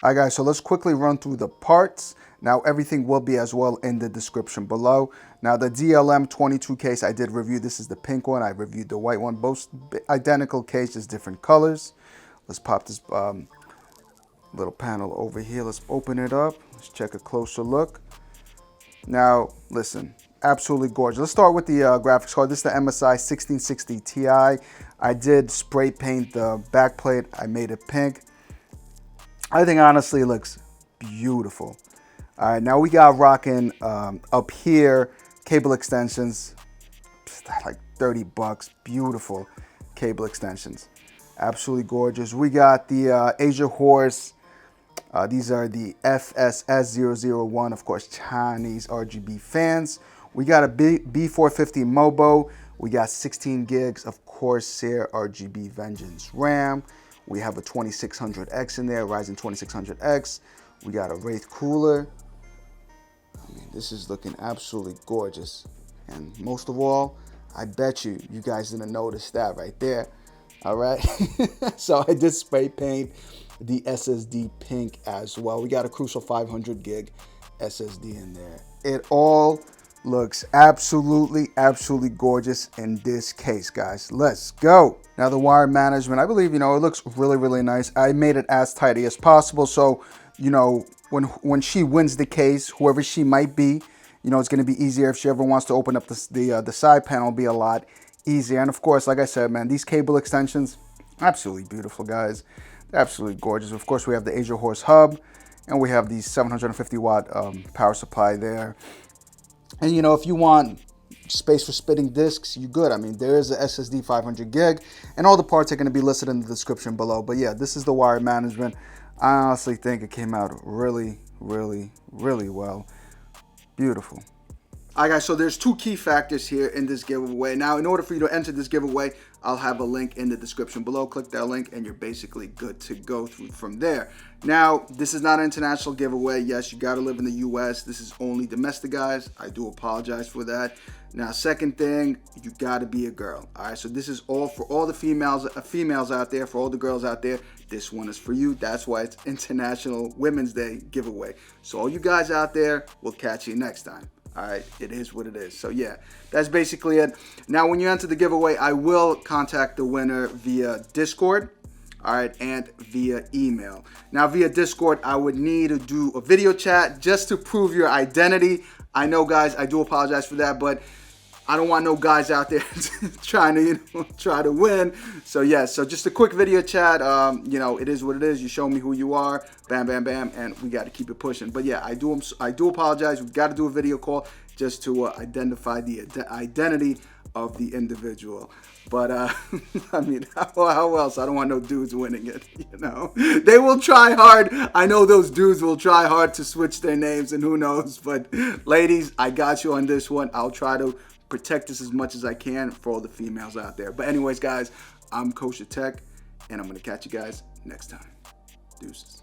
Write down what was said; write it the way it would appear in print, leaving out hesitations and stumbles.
All right, guys, so let's quickly run through the parts. Now, everything will be as well in the description below. Now, the DLM 22 case I did review. This is the pink one. I reviewed the white one. Both identical cases, different colors. Let's pop this little panel over here. Let's open it up. Let's check a closer look. Now, listen, absolutely gorgeous. Let's start with the graphics card. This is the MSI 1660 Ti. I did spray paint the back plate. I made it pink. I think honestly it looks beautiful. All right, now we got rocking up here cable extensions, like 30 bucks. Beautiful cable extensions, absolutely gorgeous. We got the Asia Horse. These are the FSS001, of course, Chinese RGB fans. We got a B450 Mobo. We got 16 gigs of Corsair RGB Vengeance RAM. We have a 2600X in there, Ryzen 2600X. We got a Wraith cooler. I mean, this is looking absolutely gorgeous. And most of all, I bet you guys didn't notice that right there. All right. So I did spray paint the SSD pink as well. We got a Crucial 500 gig SSD in there. It all looks absolutely gorgeous in this case, guys. Let's go. Now the wire management, I believe, it looks really nice. I made it as tidy as possible. So, when she wins the case, whoever she might be, it's going to be easier. If she ever wants to open up the side panel, it'll be a lot easier. And of course, like I said, man, these cable extensions, absolutely beautiful, guys. They're absolutely gorgeous. Of course, we have the Asia Horse hub, and we have the 750 watt power supply there. And if you want space for spitting discs, you good. I mean, there is a SSD 500 gig, and all the parts are going to be listed in the description below. But yeah, this is the wire management. I honestly think it came out really well. Beautiful. All right, guys, so there's two key factors here in this giveaway. Now, in order for you to enter this giveaway, I'll have a link in the description below. Click that link, and you're basically good to go from there. Now, this is not an international giveaway. Yes, you got to live in the U.S. This is only domestic, guys. I do apologize for that. Now, second thing, you got to be a girl. All right, so this is all for all the females out there, for all the girls out there. This one is for you. That's why it's International Women's Day giveaway. So all you guys out there, we'll catch you next time. All right, it is what it is. So yeah, that's basically it. Now, when you enter the giveaway, I will contact the winner via Discord, all right, and via email. Now, via Discord, I would need to do a video chat just to prove your identity. I know, guys, I do apologize for that, but I don't want no guys out there trying to win. So yeah, so just a quick video chat. It is what it is. You show me who you are, bam, and we got to keep it pushing. But yeah, I do apologize. We've got to do a video call just to identify the identity of the individual. But I mean, how else? I don't want no dudes winning it. They will try hard. I know those dudes will try hard to switch their names, and who knows. But ladies, I got you on this one. I'll try to protect this as much as I can for all the females out there. But anyways, guys, I'm KosherTech, and I'm going to catch you guys next time. Deuces.